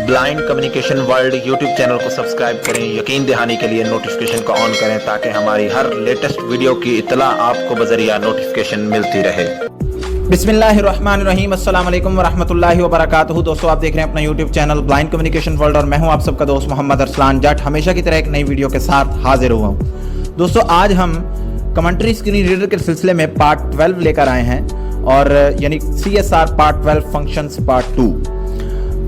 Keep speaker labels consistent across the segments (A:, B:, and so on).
A: Blind communication world YouTube channel को subscribe करें। यकीन दहानी के लिए नोटिफिकेशन को ऑन करें ताकि हमारी हर लेटेस्ट वीडियो की इत्तला आपको बजरिया नोटिफिकेशन मिलती रहे।
B: बिस्मिल्लाहिर्रहमानिर्रहीम, अस्सलाम वालेकुम वरहमतुल्लाहि वबरकातुहू। दोस्तों, आप देख रहे हैं अपना YouTube channel blind communication world और मैं हूं आप सबका दोस्त मोहम्मद अरसलान जट। हमेशा की तरह एक नई वीडियो के साथ हाजिर हुआ हूं। दोस्तों, आज हम कमेंट्री स्क्रीन रीडर के सिलसिले में पार्ट 12 लेकर आए हैं और यानी CSR पार्ट 12 फंक्शंस पार्ट 2,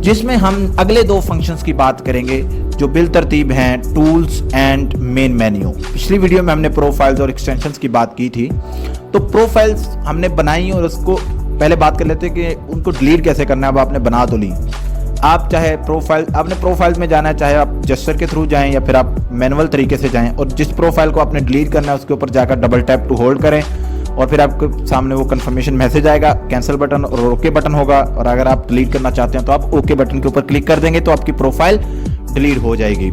B: जिसमें हम अगले दो फंक्शंस की बात करेंगे जो बिल तरतीब हैं टूल्स एंड मेन मेन्यू। पिछली वीडियो में हमने प्रोफाइल्स और एक्सटेंशंस की बात की थी, तो प्रोफाइल्स हमने बनाई और उसको पहले बात कर लेते हैं कि उनको डिलीट कैसे करना है। अब आपने बना तो ली, आप चाहे आपने प्रोफाइल्स में जाना है, चाहे आप जेस्चर के थ्रू जाएं या फिर आप मैनुअल तरीके से जाएं, और जिस प्रोफाइल को आपने डिलीट करना है उसके ऊपर जाकर डबल टैप टू होल्ड करें और फिर आपके सामने वो कंफर्मेशन मैसेज आएगा, कैंसिल बटन और ओके बटन होगा। और अगर आप डिलीट करना चाहते हैं तो आप ओके बटन के ऊपर क्लिक कर देंगे तो आपकी प्रोफाइल डिलीट हो जाएगी।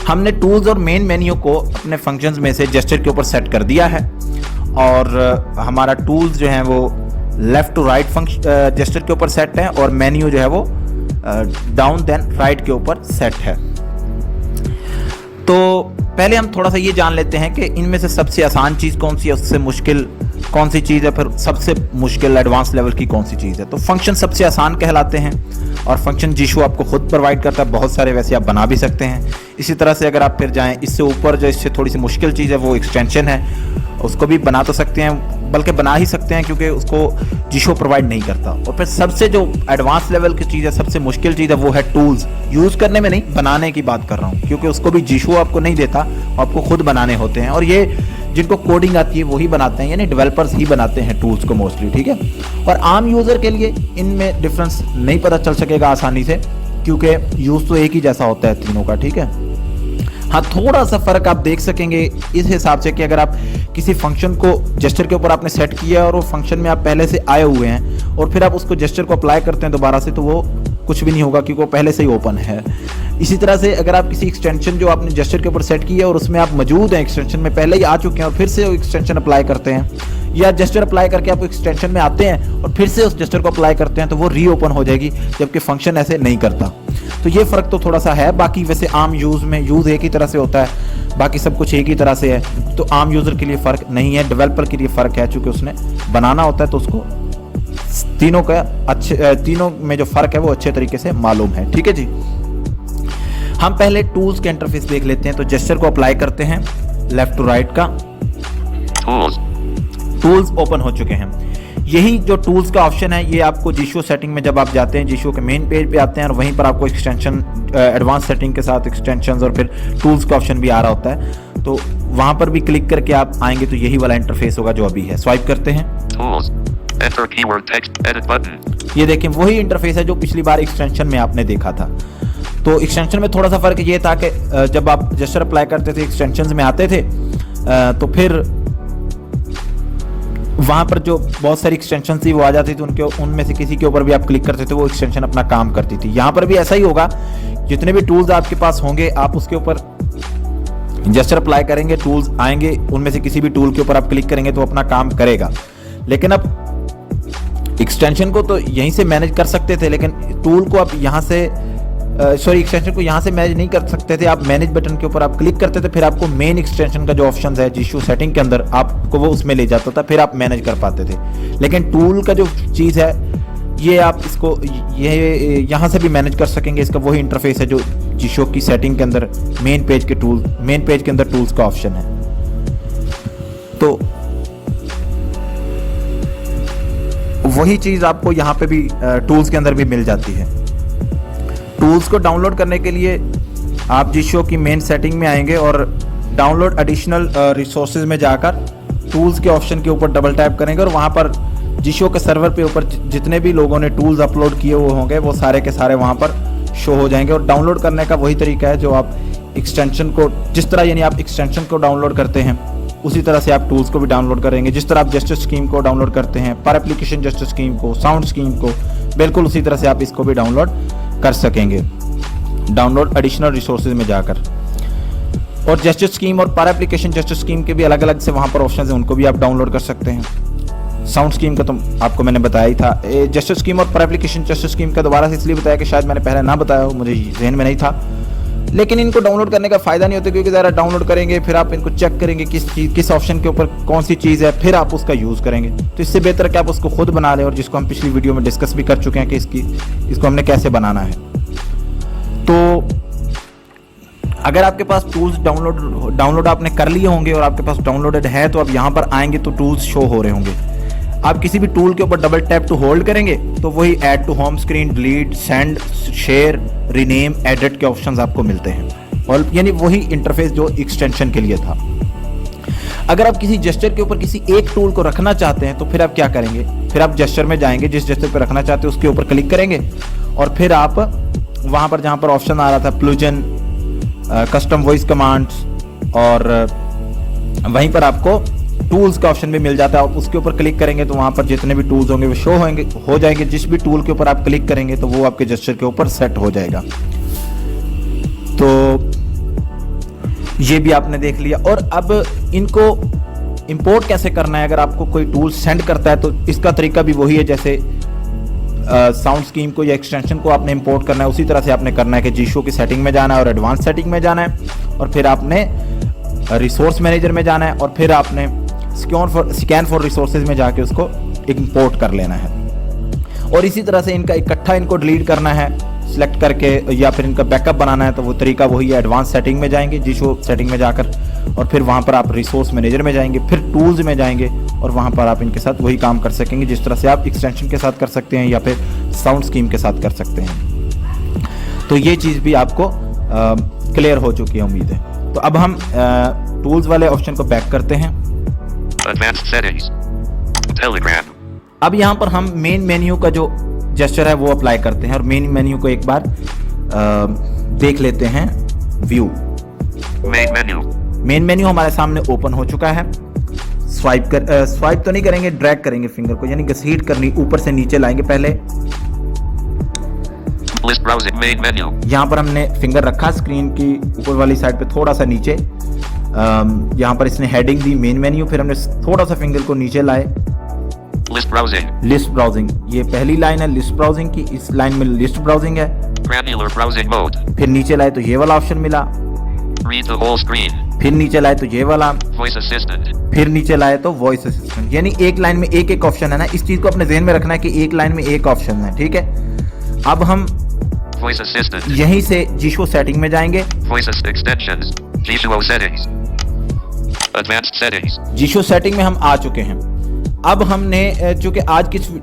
B: हमने टूल्स और मेन मेन्यू को अपने फंक्शंस में से जेस्चर के ऊपर सेट कर दिया है और हमारा टूल्स जो है वो लेफ्ट टू राइट जेस्चर के ऊपर सेट है और मेन्यू जो है वो डाउन देन राइट के ऊपर सेट है। तो पहले हम थोड़ा सा ये जान लेते हैं कि इनमें से सबसे आसान चीज़ कौन सी है, उससे मुश्किल कौन सी चीज़ है, फिर सबसे मुश्किल एडवांस लेवल की कौन सी चीज़ है। तो फंक्शन सबसे आसान कहलाते हैं और फंक्शन जीशो आपको खुद प्रोवाइड करता है, बहुत सारे वैसे आप बना भी सकते हैं। इसी तरह से अगर आप फिर जाएं इससे ऊपर, जो इससे थोड़ी सी मुश्किल चीज़ है वो एक्सटेंशन है, उसको भी बना तो सकते हैं, बल्कि बना ही सकते हैं क्योंकि उसको जीशो प्रोवाइड नहीं करता। और फिर सबसे जो एडवांस लेवल की चीज़ है, सबसे मुश्किल चीज़ है, वो है टूल्स। यूज़ करने में नहीं, बनाने की बात कर रहा हूँ, क्योंकि उसको भी जीशो आपको नहीं देता, आपको खुद बनाने होते हैं। और ये जिनको कोडिंग आती है वही बनाते हैं, यानी डेवलपर्स ही बनाते हैं टूल्स को मोस्टली, ठीक है। और आम यूज़र के लिए इनमें डिफरेंस नहीं पता चल सकेगा आसानी से, क्योंकि यूज़ तो एक ही जैसा होता है तीनों का, ठीक है। हाँ, थोड़ा सा फ़र्क आप देख सकेंगे इस हिसाब से कि अगर आप किसी फंक्शन को जेस्चर के ऊपर आपने सेट किया और वो फंक्शन में आप पहले से आए हुए हैं और फिर आप उसको जेस्चर को अप्लाई करते हैं दोबारा से, तो वो कुछ भी नहीं होगा क्योंकि वो पहले से ही ओपन है। इसी तरह से अगर आप किसी एक्सटेंशन जो आपने जेस्चर के ऊपर सेट किया और उसमें आप मौजूद हैं, एक्सटेंशन में पहले ही आ चुके हैं और फिर से वो एक्सटेंशन अप्लाई करते हैं, या जेस्चर अप्लाई करके आप एक्सटेंशन में आते हैं और फिर से उस जेस्चर को अप्लाई करते हैं, तो वो रीओपन हो जाएगी, जबकि फंक्शन ऐसे नहीं करता। तो ये फ़र्क तो थोड़ा सा है। बाकी वैसे आम यूज़ में यूज़ एक ही तरह से होता है, बाकी सब कुछ एक ही तरह से है, तो आम यूज़र के लिए फ़र्क नहीं है, डेवलपर के लिए फ़र्क है, चूँकि उसने बनाना होता है तो उसको तीनों में जो फ़र्क है वो अच्छे तरीके से मालूम है, ठीक है जी। हम पहले टूल्स के इंटरफेस देख लेते हैं। तो जेस्चर को अप्लाई करते हैं लेफ्ट टू राइट का, टूल्स ओपन हो चुके हैं। यही जो टूल्स का ऑप्शन है ये आपको जीशो सेटिंग में जब आप जाते हैं, जीशो के मेन पेज पे आते हैं और वहीं पर आपको एक्सटेंशन एडवांस सेटिंग के साथ एक्सटेंशंस और फिर टूल्स का ऑप्शन भी आ रहा होता है, तो वहां पर भी क्लिक करके आप आएंगे तो यही वाला इंटरफेस होगा जो अभी है। स्वाइप करते हैं,
C: Enter keyword text edit button।
B: ये देखें वही इंटरफेस है जो पिछली बार एक्सटेंशन में आपने देखा था। तो एक्सटेंशन में थोड़ा सा फर्क ये था कि जब आप जेस्चर अप्लाई करते थे, एक्सटेंशन में आते थे, तो फिर वहाँ पर जो बहुत सारी एक्सटेंशन थी वो आ जाती थी, उनमें से किसी के ऊपर भी आप क्लिक करते थे वो एक्सटेंशन अपना काम करती थी। यहाँ पर भी ऐसा ही होगा, जितने भी टूल्स आपके पास होंगे आप उसके ऊपर जेस्चर अप्लाई करेंगे, टूल्स आएंगे, उनमें से किसी भी टूल के ऊपर आप क्लिक करेंगे तो अपना काम करेगा। लेकिन अब एक्सटेंशन को तो यहीं से मैनेज कर सकते थे, लेकिन टूल को आप यहाँ से एक्सटेंशन को यहाँ से मैनेज नहीं कर सकते थे। आप मैनेज बटन के ऊपर आप क्लिक करते थे, फिर आपको मेन एक्सटेंशन का जो ऑप्शन है जीशो सेटिंग के अंदर, आपको वो उसमें ले जाता था, फिर आप मैनेज कर पाते थे। लेकिन टूल का जो चीज़ है ये आप इसको यहाँ से भी मैनेज कर सकेंगे। इसका वही इंटरफेस है जो जीशो की सेटिंग के अंदर मेन पेज के अंदर टूल्स का ऑप्शन है। तो वही चीज़ आपको यहाँ पे भी टूल्स के अंदर भी मिल जाती है। टूल्स को डाउनलोड करने के लिए आप जीशो की मेन सेटिंग में आएंगे और डाउनलोड एडिशनल रिसोर्सेज में जाकर टूल्स के ऑप्शन के ऊपर डबल टैप करेंगे और वहाँ पर जीशो के सर्वर पे ऊपर जितने भी लोगों ने टूल्स अपलोड किए हुए होंगे वो सारे के सारे वहाँ पर शो हो जाएंगे। और डाउनलोड करने का वही तरीका है जो आप एक्सटेंशन को, जिस तरह यानी आप एक्सटेंशन को डाउनलोड करते हैं उसी तरह से आप टूल्स को भी डाउनलोड करेंगे। जिस तरह आप जेस्चर स्कीम को डाउनलोड करते हैं, पर एप्लीकेशन जेस्चर स्कीम को, साउंड स्कीम को, बिल्कुल उसी तरह से आप इसको भी डाउनलोड कर सकेंगे, डाउनलोड एडिशनल रिसोर्सेज में जाकर। और जेस्चर स्कीम और पर एप्लीकेशन जेस्चर स्कीम के भी अलग अलग से वहाँ पर ऑप्शन हैं, उनको भी आप डाउनलोड कर सकते हैं। साउंड स्कीम का तो आपको मैंने बताया ही था। जेस्चर स्कीम और पर एप्लीकेशन जेस्चर स्कीम का दोबारा से इसलिए बताया कि शायद मैंने पहले ना बताया हो, मुझे जहन में नहीं था। लेकिन इनको डाउनलोड करने का फ़ायदा नहीं होता, क्योंकि ज़रा डाउनलोड करेंगे फिर आप इनको चेक करेंगे किस ऑप्शन के ऊपर कौन सी चीज़ है, फिर आप उसका यूज़ करेंगे। तो इससे बेहतर है कि आप उसको खुद बना लें, और जिसको हम पिछली वीडियो में डिस्कस भी कर चुके हैं कि इसको हमने कैसे बनाना है। तो अगर आपके पास टूल्स डाउनलोड आपने कर लिए होंगे और आपके पास डाउनलोडेड है, तो आप यहाँ पर आएंगे तो टूल्स शो हो रहे होंगे। आप किसी भी टूल के ऊपर डबल टैप टू होल्ड करेंगे तो वही add to home screen, delete, send, share, rename, edit के ऑप्शंस आपको मिलते हैं, और यानी वही इंटरफेस जो एक्सटेंशन के लिए था। अगर आप किसी जेस्चर के ऊपर किसी एक टूल को रखना चाहते हैं तो फिर आप क्या करेंगे, फिर आप जेस्चर में जाएंगे, जिस जेस्चर पर रखना चाहते हैं उसके ऊपर क्लिक करेंगे, और फिर आप वहाँ पर जहाँ पर ऑप्शन आ रहा था प्लूजन, कस्टम वॉइस कमांड्स, और वहीं पर आपको टूल्स का ऑप्शन भी मिल जाता है। आप उसके ऊपर क्लिक करेंगे तो वहाँ पर जितने भी टूल्स होंगे वो शो हो जाएंगे। जिस भी टूल के ऊपर आप क्लिक करेंगे तो वो आपके जेस्चर के ऊपर सेट हो जाएगा। तो ये भी आपने देख लिया। और अब इनको इंपोर्ट कैसे करना है, अगर आपको कोई टूल सेंड करता है तो इसका तरीका भी वही है, जैसे साउंड स्कीम को या एक्सटेंशन को आपने इंपोर्ट करना है, उसी तरह से आपने करना है कि जीशो की सेटिंग में जाना है और एडवांस सेटिंग में जाना है, और फिर आपने रिसोर्स मैनेजर में जाना है, और फिर आपने स्कैन फॉर रिसोर्सेज में जाके उसको इंपोर्ट कर लेना है। और इसी तरह से इनका इकट्ठा इनको डिलीट करना है सिलेक्ट करके, या फिर इनका बैकअप बनाना है, तो वो तरीका वही है, एडवांस सेटिंग में जाएंगे, जीशो सेटिंग में जाकर, और फिर वहाँ पर आप रिसोर्स मैनेजर में जाएंगे, फिर टूल्स में जाएंगे, और वहाँ पर आप इनके साथ वही काम कर सकेंगे जिस तरह से आप एक्सटेंशन के साथ कर सकते हैं या फिर साउंड स्कीम के साथ कर सकते हैं। तो ये चीज़ भी आपको क्लियर हो चुकी है, उम्मीद है। तो अब हम टूल्स वाले ऑप्शन को बैक करते हैं।
C: Advanced settings. Telegram.
B: अब यहाँ पर हम मेन मेन्यू का जो जेस्चर है वो अप्लाई करते हैं, और मेन मेन्यू को एक बार देख लेते हैं। View
C: Main menu.
B: Main menu हमारे सामने ओपन हो चुका है। स्वाइप तो नहीं करेंगे, ड्रैग करेंगे फिंगर को, यानी घसीट करनी, ऊपर से नीचे लाएंगे पहले।
C: List browsing main menu.
B: यहाँ पर हमने फिंगर रखा स्क्रीन की ऊपर वाली साइड पे थोड़ा सा नीचे, यहाँ पर इसने हेडिंग दी मेन मेन्यू, फिर हमने थोड़ा सा फिंगर को नीचे लाए।
C: List browsing.
B: लिस्ट ब्राउजिंग, ये पहली लाइन है लिस्ट ब्राउजिंग की, इस लाइन में लिस्ट ब्राउजिंग है।
C: Granular browsing mode.
B: फिर नीचे लाए तो ये वाला ऑप्शन मिला,
C: Read the whole screen.
B: फिर नीचे लाए तो ये वाला,
C: Voice assistant.
B: फिर नीचे लाए तो वॉइस असिस्टेंट। यानी एक लाइन में एक एक ऑप्शन है ना, इस चीज को अपने ध्यान में रखना है कि एक लाइन में एक ऑप्शन है, ठीक है। अब हम
C: Voice assistant.
B: यहीं से जीशो सेटिंग में जाएंगे।
C: Voice extensions. Visual settings. Advanced settings.
B: जीशो सेटिंग में हम आ चुके हैं। अब हमने चूंकि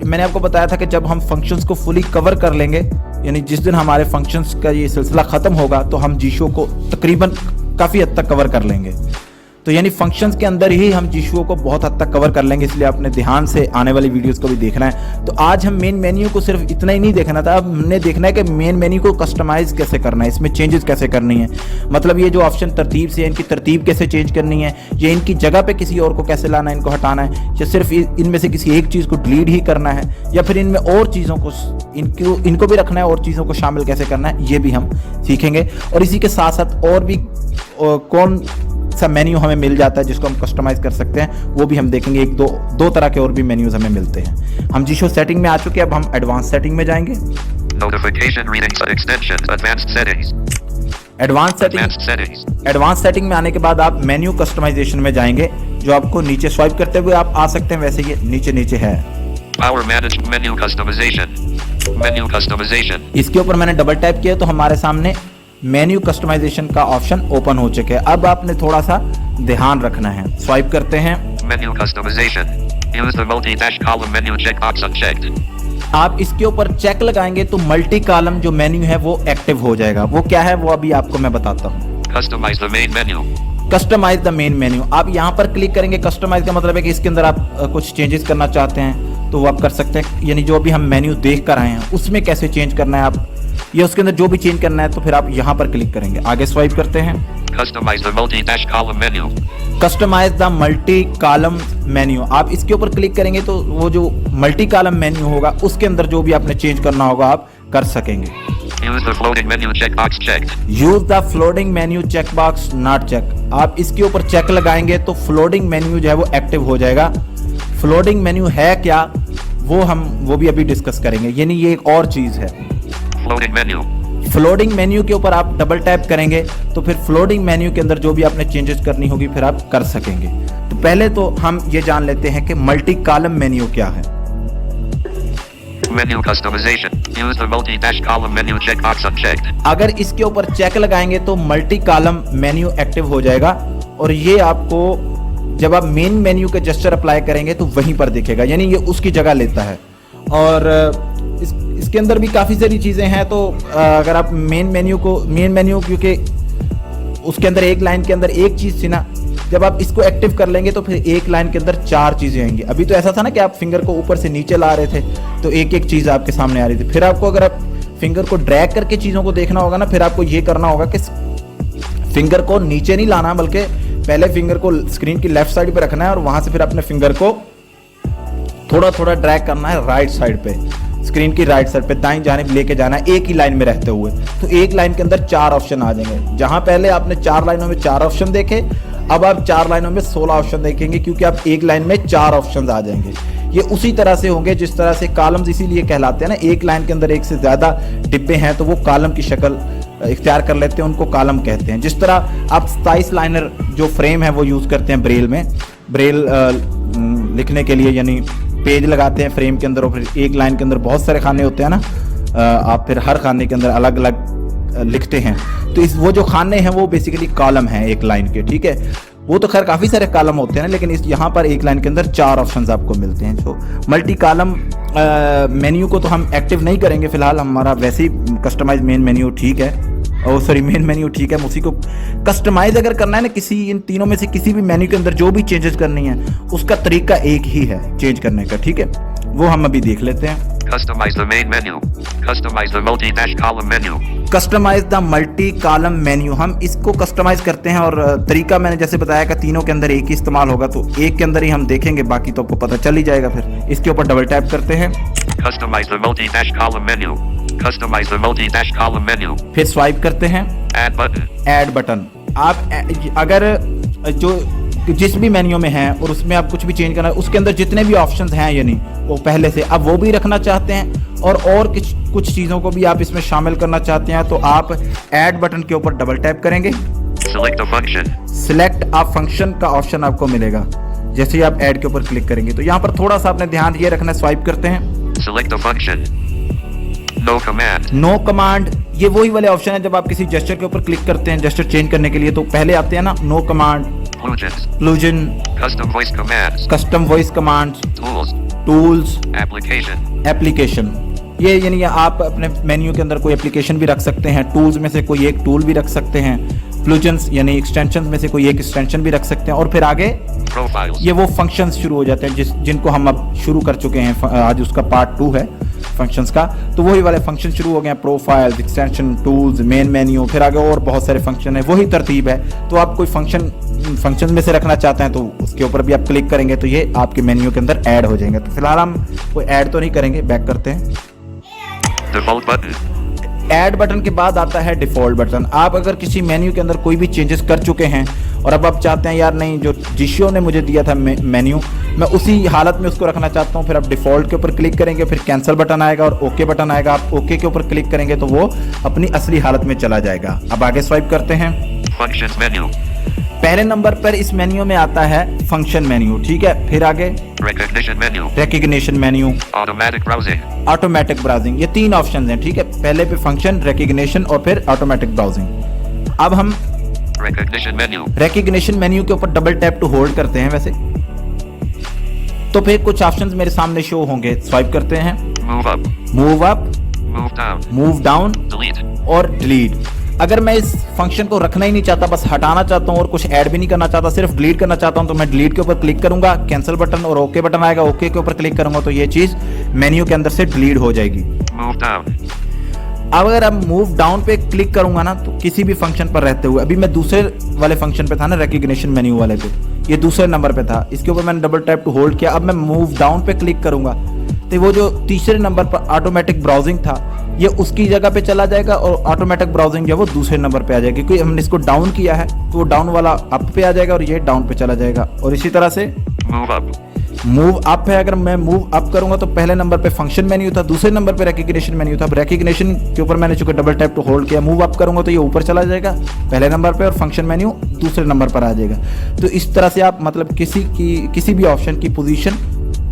B: मैंने आपको बताया था कि जब हम फंक्शंस को फुली कवर कर लेंगे, यानी जिस दिन हमारे फंक्शंस का ये सिलसिला ख़त्म होगा तो हम जीशो को तकरीबन काफ़ी हद तक कवर कर लेंगे। तो यानी फंक्शंस के अंदर ही हम जीशो को बहुत हद तक कवर कर लेंगे, इसलिए आपने ध्यान से आने वाली वीडियोस को भी देखना है। तो आज हम मेन मेन्यू को सिर्फ इतना ही नहीं देखना था, अब हमने देखना है कि मेन मेन्यू को कस्टमाइज कैसे करना है, इसमें चेंजेस कैसे करनी है। मतलब ये जो ऑप्शन तरतीब से, इनकी तरतीब कैसे चेंज करनी है, या इनकी जगह पे किसी और को कैसे लाना है, इनको हटाना है, या सिर्फ इनमें से किसी एक चीज़ को डिलीट ही करना है, या फिर इनमें और चीज़ों को इनको भी रखना है और चीज़ों को शामिल कैसे करना है, ये भी हम सीखेंगे। और इसी के साथ साथ और भी कौन सा मेन्यू हमें मिल जाता है जिसको हम कस्टमाइज कर सकते हैं, वो भी हम देखेंगे। दो तरह के और भी मेन्यूज हमें मिलते हैं। हम जीशो सेटिंग में आ चुके हैं, अब हम एडवांस सेटिंग में जाएंगे।
C: Notification readings extensions. Advanced settings.
B: Advance setting में आने के बाद आप मेन्यू कस्टमाइजेशन में जाएंगे, जो आपको नीचे स्वाइप करते हुए आप आ सकते हैं, वैसे ये नीचे है।
C: Power managed menu customization. Menu customization.
B: इसके ऊपर मैंने डबल टैप किया तो हमारे सामने मेन्यू कस्टमाइजेशन का ऑप्शन ओपन हो चुके हैं। अब आपने थोड़ा सा ध्यान रखना है, स्वाइप करते हैं।
C: Menu customization. Use the multi-dash column menu checkbox unchecked.
B: आप इसके ऊपर चेक लगाएंगे तो मल्टी कॉलम जो मेन्यू है वो एक्टिव हो जाएगा। वो क्या है वो अभी आपको मैं बताता हूँ।
C: Customize the main menu.
B: Customize the main menu, आप यहाँ पर क्लिक करेंगे। कस्टमाइज का मतलब है कि इसके अंदर आप कुछ चेंजेस करना चाहते हैं तो वो आप कर सकते हैं, यानी जो अभी हम मेन्यू देख कर आए हैं उसमें कैसे चेंज करना है आप, या उसके अंदर जो भी चेंज करना है तो फिर आप यहाँ पर क्लिक करेंगे। आगे स्वाइप करते हैं।
C: Customize the multi-dash column menu.
B: Customize the multi column menu, आप इसके ऊपर क्लिक करेंगे तो वो जो मल्टी कॉलम मेन्यू होगा उसके अंदर जो भी आपने चेंज करना होगा आप कर सकेंगे।
C: Use the floating menu checkbox checked.
B: Use the floating menu checkbox not check, आप इसके ऊपर चेक लगाएंगे तो फ्लोटिंग मेन्यू जो है वो एक्टिव हो जाएगा। फ्लोटिंग मेन्यू है क्या, वो भी अभी डिस्कस करेंगे, यानी ये एक और चीज है।
C: Floating menu.
B: फ्लोटिंग मेन्यू के ऊपर आप डबल टैप करेंगे तो फिर फ्लोटिंग मेन्यू के अंदर जो भी आपने चेंजेस करनी होगी फिर आप कर सकेंगे। तो पहले तो हम ये जान लेते हैं कि मल्टी कॉलम मेन्यू क्या है।
C: Menu customization. Use the multi-dash column menu checkbox unchecked.
B: अगर इसके ऊपर चेक लगाएंगे तो मल्टी कॉलम मेन्यू एक्टिव हो जाएगा और ये आपको जब आप मेन मेन्यू के जेस्चर अप्लाई करेंगे तो वहीं पर दिखेगा, यानी ये उसकी जगह लेता है। और इसके अंदर भी काफ़ी सारी चीज़ें हैं। तो अगर आप मेन मेन्यू क्योंकि उसके अंदर एक लाइन के अंदर एक चीज़ थी ना, जब आप इसको एक्टिव कर लेंगे तो फिर एक लाइन के अंदर 4 चीज़ें आएंगी। अभी तो ऐसा था ना कि आप फिंगर को ऊपर से नीचे ला रहे थे तो एक एक चीज़ आपके सामने आ रही थी। फिर आपको अगर आप फिंगर को ड्रैग करके चीज़ों को देखना होगा ना, फिर आपको ये करना होगा कि फिंगर को नीचे नहीं लाना, बल्कि पहले फिंगर को स्क्रीन की लेफ्ट साइड पे रखना है और वहां से फिर अपने फिंगर को थोड़ा थोड़ा ड्रैग करना है राइट साइड पे, स्क्रीन की राइट साइड पे दाईं जानिब लेके जाना है एक ही लाइन में रहते हुए। तो एक लाइन के अंदर 4 ऑप्शन आ जाएंगे। जहां पहले आपने 4 लाइनों में 4 ऑप्शन देखे, अब आप 4 लाइनों में 16 ऑप्शन देखेंगे, क्योंकि आप एक लाइन में 4 ऑप्शन आ जाएंगे। ये उसी तरह से होंगे जिस तरह से कॉलम्स इसीलिए कहलाते हैं ना, एक लाइन के अंदर एक से ज्यादा डिब्बे हैं तो वो कॉलम की शक्ल इख्तियार कर लेते हैं, उनको कॉलम कहते हैं। जिस तरह आप 27 लाइनर जो फ्रेम है वो यूज करते हैं ब्रेल में, ब्रेल लिखने के लिए, यानी पेज लगाते हैं फ्रेम के अंदर और फिर एक लाइन के अंदर बहुत सारे खाने होते हैं ना, आप फिर हर खाने के अंदर अलग अलग लिखते हैं। तो वो जो खाने हैं वो बेसिकली कॉलम हैं एक लाइन के, ठीक है। वो तो खैर काफ़ी सारे कॉलम होते हैं, लेकिन इस यहाँ पर एक लाइन के अंदर 4 ऑप्शंस आपको मिलते हैं। तो मल्टी कॉलम मेन्यू को तो हम एक्टिव नहीं करेंगे फिलहाल, हमारा वैसे ही कस्टमाइज मेन मेन्यू ठीक है, मेन मेन्यू ठीक है। उसी को कस्टमाइज अगर करना है ना, किसी इन तीनों में से किसी भी मेन्यू के अंदर जो भी चेंजेस करनी है उसका तरीका एक ही है चेंज करने का, ठीक है। वो हम अभी देख लेते हैं।
C: Customize the main menu. Customize the multi-dash column menu.
B: Customize the multi column menu, हम इसको कस्टमाइज करते हैं और तरीका मैंने जैसे बताया कि तीनों के अंदर एक ही इस्तेमाल होगा, तो एक के अंदर ही हम देखेंगे, बाकी तो आपको पता चल ही जाएगा। फिर इसके ऊपर डबल टैप करते हैं,
C: Customize the multi-dash column menu. Customize the multi-dash column menu.
B: फिर स्वाइप करते हैं,
C: Add button.
B: Add button. आप अगर जो जिस भी मेन्यू में है और उसमें आप कुछ भी चेंज करना है, उसके अंदर जितने भी ऑप्शंस हैं यानी वो पहले से अब वो भी रखना चाहते हैं और कुछ चीज़ों को भी आप इसमें शामिल करना चाहते हैं, तो आप ऐड बटन के ऊपर डबल टैप करेंगे।
C: Select a function.
B: Select a function का ऑप्शन आपको मिलेगा जैसे ही आप ऐड के ऊपर क्लिक करेंगे। तो यहाँ पर थोड़ा सा आपने ध्यान ये रखना है, स्वाइप करते हैं,
C: Select a function. No command.
B: No command, ये वही वाले ऑप्शन है जब आप किसी जेस्चर के ऊपर क्लिक करते हैं जेस्चर चेंज करने के लिए, तो पहले आते हैं ना no command,
C: Plugins.
B: Plugins,
C: Custom voice commands.
B: Custom voice commands,
C: Tools.
B: Tools,
C: Application.
B: Application. ये यानी आप अपने मेन्यू के अंदर कोई एप्लीकेशन भी रख सकते हैं, टूल्स में से कोई एक टूल भी रख सकते हैं, प्लूजन्स यानी एक्सटेंशन में से कोई एक एक्सटेंशन भी रख सकते हैं, और फिर आगे
C: Profiles.
B: ये वो फंक्शंस शुरू हो जाते हैं जिनको हम अब शुरू कर चुके हैं, आज उसका पार्ट 2 है फंक्शंस का। तो वही वाले फंक्शन शुरू हो गए हैं, profiles, extension, tools, main menu, फिर आगे और बहुत सारे फंक्शन है, वही तरतीब है। तो आप कोई फंक्शन में से रखना चाहते हैं तो उसके ऊपर भी आप क्लिक करेंगे तो ये आपके मेन्यू के अंदर ऐड हो जाएंगे। तो फिलहाल हम कोई ऐड तो नहीं करेंगे, बैक करते हैं।
C: Default button.
B: ऐड बटन के बाद आता है डिफॉल्ट बटन। आप अगर किसी मेन्यू के अंदर कोई भी चेंजेस कर चुके हैं और अब आप चाहते हैं यार नहीं, जो जिशियो ने मुझे दिया था मेन्यू, मैं उसी हालत में उसको रखना चाहता हूं, फिर आप डिफॉल्ट के ऊपर क्लिक करेंगे, फिर कैंसिल बटन आएगा और ओके बटन आएगा। आप ओके के ऊपर क्लिक करेंगे तो वो अपनी असली हालत में चला जाएगा। अब आगे स्वाइप करते हैं।
C: Functions menu.
B: पहले नंबर पर इस मेन्यू में आता है फंक्शन मेन्यू, ठीक है। फिर आगे
C: Recognition menu.
B: Recognition menu,
C: Automatic browsing.
B: Automatic browsing, ये 3 ऑप्शन हैं, ठीक है। पहले पे फंक्शन, रिकग्निशन और फिर ऑटोमेटिक ब्राउजिंग। अब हम
C: Recognition menu.
B: रिकग्निशन मेन्यू के ऊपर डबल टैप टू होल्ड करते हैं वैसे, तो फिर कुछ ऑप्शंस मेरे सामने शो होंगे। स्वाइप करते हैं,
C: Move up.
B: Move up,
C: Move down.
B: Move down
C: Delete.
B: और डिलीट। अगर मैं इस फंक्शन को रखना ही नहीं चाहता, बस हटाना चाहता हूँ और कुछ ऐड भी नहीं करना चाहता, सिर्फ डिलीट करना चाहता हूँ, तो मैं डिलीट के ऊपर क्लिक करूंगा, कैंसिल बटन और ओके बटन आएगा, ओके के ऊपर क्लिक करूंगा तो ये चीज मेन्यू के अंदर से डिलीट हो जाएगी।
C: Move down.
B: अब अगर अब मूव डाउन पे क्लिक करूंगा ना, तो किसी भी फंक्शन पर रहते हुए, अभी मैं दूसरे वाले फंक्शन पे था ना, रिकग्निशन मेन्यू वाले पे, ये दूसरे नंबर पे था, इसके ऊपर मैंने डबल टैप टू होल्ड किया। अब मैं मूव डाउन पे क्लिक करूंगा तो वो जो तीसरे नंबर पर ऑटोमेटिक ब्राउजिंग था ये उसकी जगह पे चला जाएगा और ऑटोमेटिक ब्राउजिंग जो है वो दूसरे नंबर पे आ जाएगी, क्योंकि हमने इसको डाउन किया है तो वो डाउन वाला अप पे आ जाएगा और ये डाउन पे चला जाएगा। और इसी तरह से
C: Move up.
B: मूव अप है, अगर मैं मूव अप करूंगा तो पहले नंबर पे फंक्शन मेन्यू था, दूसरे नंबर पे रिकग्निशन मेन्यू था। अब रिकग्निशन के ऊपर मैंने चूंकि डबल टैप टू होल्ड किया, मूव अप करूंगा तो ये ऊपर चला जाएगा पहले नंबर पे और फंक्शन मेन्यू दूसरे नंबर पर आ जाएगा। तो इस तरह से आप मतलब किसी भी ऑप्शन की पोजीशन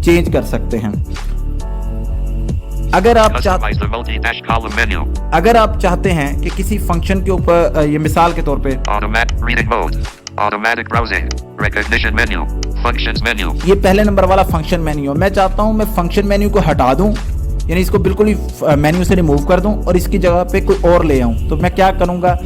B: चेंज कर सकते हैं। अगर आप
C: Customize the multi-dash column menu.
B: अगर आप चाहते हैं कि किसी फंक्शन के ऊपर ये मिसाल के तौर पे
C: Automatic reading mode. Automatic browsing. Recognition menu. Functions menu.
B: ये पहले नंबर वाला फंक्शन मेन्यू है, मैं चाहता हूं मैं फंक्शन मेन्यू को हटा दूं, यानी इसको बिल्कुल ही मेन्यू से रिमूव कर दूं और इसकी जगह पे कोई और ले आऊं। तो मैं क्या करूंगा,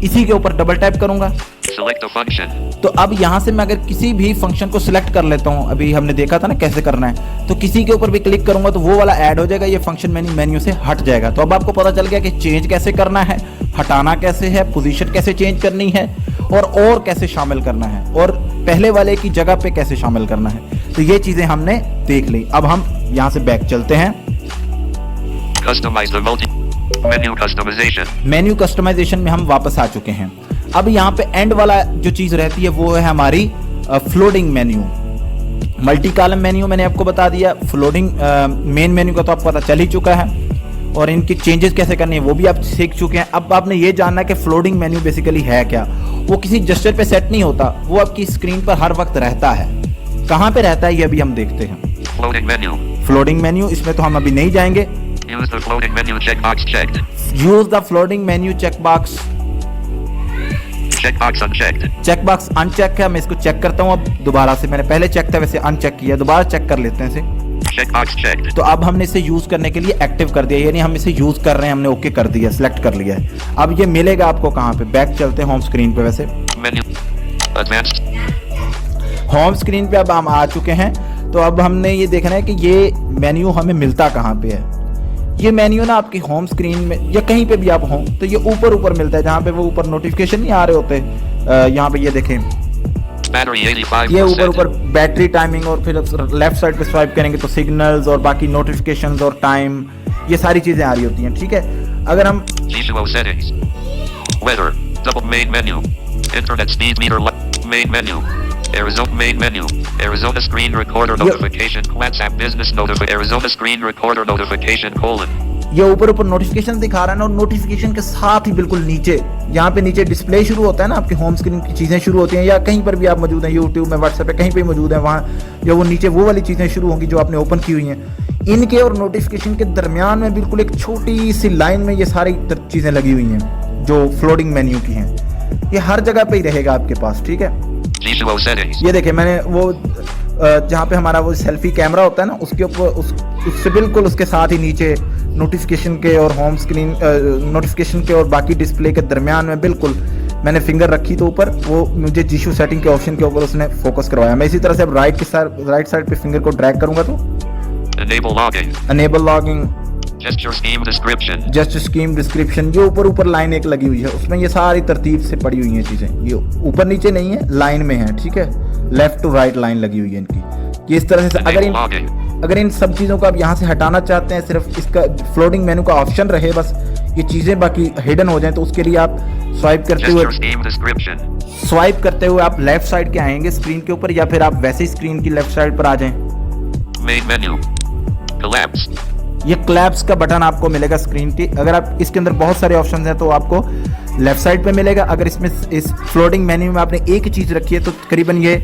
B: इसी के ऊपर डबल टैप करूंगा।
C: Select a function.
B: तो अब यहाँ से मैं अगर किसी भी फंक्शन को सिलेक्ट कर लेता हूँ, अभी हमने देखा था ना कैसे करना है, तो किसी के ऊपर भी क्लिक करूंगा तो वो वाला ऐड हो जाएगा, ये फंक्शन मेन्यू से हट जाएगा। तो अब आपको पता चल गया कि चेंज कैसे करना है, हटाना कैसे है, पोजीशन कैसे चेंज करनी है और कैसे शामिल करना है और पहले वाले की जगह पे कैसे शामिल करना है। तो ये चीजें हमने देख ली। अब हम यहाँ से बैक चलते हैं।
C: Customize the menu customization.
B: Menu customization में हम वापस आ चुके हैं। अब यहाँ पे एंड वाला जो चीज रहती है वो है हमारी floating menu. Multi column menu मैंने आपको बता दिया, फ्लोटिंग मेन मेन्यू का तो आपको पता चल ही चुका है और इनकी चेंजेस कैसे करनी है वो भी आप सीख चुके हैं। अब आपने ये जानना है कि फ्लोटिंग मेन्यू बेसिकली है क्या। वो किसी जेस्चर पे सेट नहीं होता, वो आपकी स्क्रीन पर हर वक्त रहता है। कहाँ पे रहता है ये अभी हम देखते हैं।
C: Floating menu.
B: फ्लोटिंग मेन्यू, इसमें तो हम अभी नहीं जाएंगे।
C: Use the floating menu checkbox checked.
B: Use the floating menu checkbox,
C: Checkbox unchecked.
B: Checkbox uncheck है। मैं इसको चेक करता हूँ अब दोबारा से, मैंने पहले चेक था वैसे अनचेक किया, दोबारा चेक कर लेते हैं इसे।
C: Checkbox checked.
B: तो अब हमने इसे यूज करने के लिए एक्टिव कर दिया, यानी हम इसे यूज कर रहे हैं, हमने ओके कर दिया, सिलेक्ट कर लिया है। अब ये मिलेगा आपको कहाँ पे, बैक चलते हैं होम स्क्रीन पे। वैसे
C: Menu. Advanced.
B: होम स्क्रीन पे अब हम आ चुके हैं। तो अब हमने ये देखना है कि ये मेन्यू हमें मिलता कहाँ पे है। ये मेन्यू ना आपकी होम स्क्रीन में या कहीं पे भी आप हो तो ये ऊपर मिलता है, जहाँ पे वो ऊपर नोटिफिकेशन नहीं आ रहे होते। यहाँ पे ये देखें,
C: Battery 85%.
B: ये ऊपर बैटरी टाइमिंग और फिर लेफ्ट साइड पे स्वाइप करेंगे तो सिग्नल्स और बाकी नोटिफिकेशंस और टाइम, ये सारी चीजें आ रही होती हैं। ठीक है, अगर हम
C: G2O settings. Weather. Double main menu. Internet speed meter. Main menu. Arizona main menu. Arizona screen recorder notification. WhatsApp business notification. Arizona screen recorder notification :
B: ये ऊपर नोटिफिकेशन दिखा रहा है ना, और नोटिफिकेशन के साथ ही बिल्कुल नीचे, यहाँ पे नीचे डिस्प्ले शुरू होता है ना, आपकी होम स्क्रीन की चीजें शुरू होती हैं, या कहीं पर भी आप मौजूद हैं, यूट्यूब में, व्हाट्सएप पे, कहीं पे मौजूद है, वहाँ या वो नीचे वो वाली चीजें शुरू होंगी जो आपने ओपन की हुई हैं। इनके और नोटिफिकेशन के दरमियान में बिल्कुल एक छोटी सी लाइन में ये सारी चीजें लगी हुई हैं जो फ्लोटिंग मेन्यू की हैं। ये हर जगह पे ही रहेगा आपके पास। ठीक है,
C: G2O settings.
B: ये देखें मैंने वो जहाँ पे हमारा वो सेल्फी कैमरा होता है ना, उसके ऊपर उससे बिल्कुल उसके साथ ही नीचे नोटिफिकेशन के और होम स्क्रीन नोटिफिकेशन के और बाकी डिस्प्ले के दरमियान में बिल्कुल मैंने फिंगर रखी तो ऊपर वो मुझे जीशू सेटिंग के ऑप्शन के ऊपर उसने फोकस करवाया। मैं इसी तरह से अब राइट साइड पे फिंगर को ड्रैग करूंगा तो enable logging,
C: Gesture scheme description.
B: Gesture scheme description, ये ऊपर लाइन एक लगी हुई है, उसमें ये सारी तरतीब से पड़ी हुई हैं चीजें, ये ऊपर नीचे नहीं है, लाइन में है। ठीक है, लेफ्ट टू राइट लाइन लगी हुई है इनकी। ये इस तरह से अगर इन सब चीज़ों को आप यहाँ से हटाना चाहते हैं, सिर्फ इसका फ्लोटिंग मेनू का ऑप्शन रहे, बस ये चीज़ें बाकी हिडन हो जाएं, तो उसके लिए आप स्वाइप करते हुए आप लेफ्ट साइड के आएंगे स्क्रीन के ऊपर, या फिर आप वैसे ही स्क्रीन की लेफ्ट साइड पर आ जाएं।
C: Main menu. Collapse.
B: ये क्लैप्स का बटन आपको मिलेगा स्क्रीन की। अगर आप इसके अंदर बहुत सारे ऑप्शन हैं तो आपको लेफ्ट साइड पे मिलेगा। अगर इसमें इस फ्लोटिंग मेन्यू में आपने एक ही चीज़ रखी है तो तकरीबन ये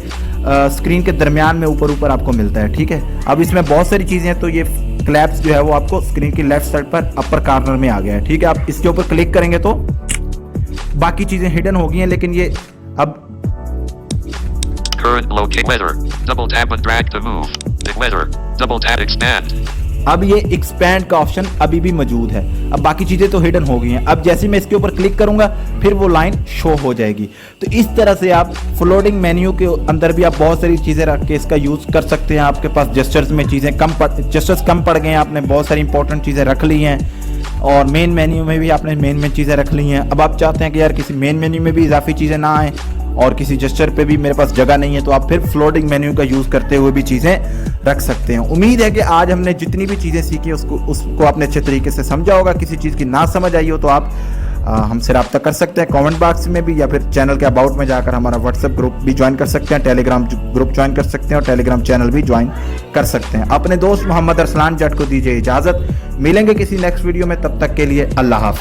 B: स्क्रीन के दरमियान में ऊपर आपको मिलता है। ठीक है, अब इसमें बहुत सारी चीज़ें हैं तो ये क्लैप्स जो है वो आपको स्क्रीन की लेफ्ट साइड पर अपर कॉर्नर में आ गया है। ठीक है, आप इसके ऊपर क्लिक करेंगे तो बाकी चीज़ें हिडन हो गई हैं, लेकिन ये अब
C: Current locate weather. Double tap and drag to move. The weather. Double tap expand.
B: अब ये एक्सपैंड का ऑप्शन अभी भी मौजूद है। अब बाकी चीज़ें तो हिडन हो गई हैं। अब जैसे मैं इसके ऊपर क्लिक करूंगा फिर वो लाइन शो हो जाएगी। तो इस तरह से आप फ्लोटिंग मेन्यू के अंदर भी आप बहुत सारी चीज़ें रख के इसका यूज़ कर सकते हैं। आपके पास जेस्चर्स में चीज़ें जेस्चर्स कम पड़ गए हैं, आपने बहुत सारी इंपॉर्टेंट चीज़ें रख ली हैं, और मेन मेन्यू में भी आपने मेन चीज़ें रख ली हैं। अब आप चाहते हैं कि यार किसी मेन मेन्यू में भी इजाफी चीज़ें ना आएँ और किसी जेस्चर पे भी मेरे पास जगह नहीं है, तो आप फिर फ्लोटिंग मेन्यू का यूज़ करते हुए भी चीज़ें रख सकते हैं। उम्मीद है कि आज हमने जितनी भी चीज़ें सीखी उसको आपने अच्छे तरीके से समझा होगा। किसी चीज़ की ना समझ आई हो तो आप हमसे रब्ता कर सकते हैं कमेंट बॉक्स में भी, या फिर चैनल के अबाउट में जाकर हमारा व्हाट्सएप ग्रुप भी ज्वाइन कर सकते हैं, टेलीग्राम ग्रुप ज्वाइन कर सकते हैं और टेलीग्राम चैनल भी ज्वाइन कर सकते हैं। अपने दोस्त मोहम्मद अरसलान जट को दीजिए इजाज़त, मिलेंगे किसी नेक्स्ट वीडियो में, तब तक के लिए अल्लाह हाफिज।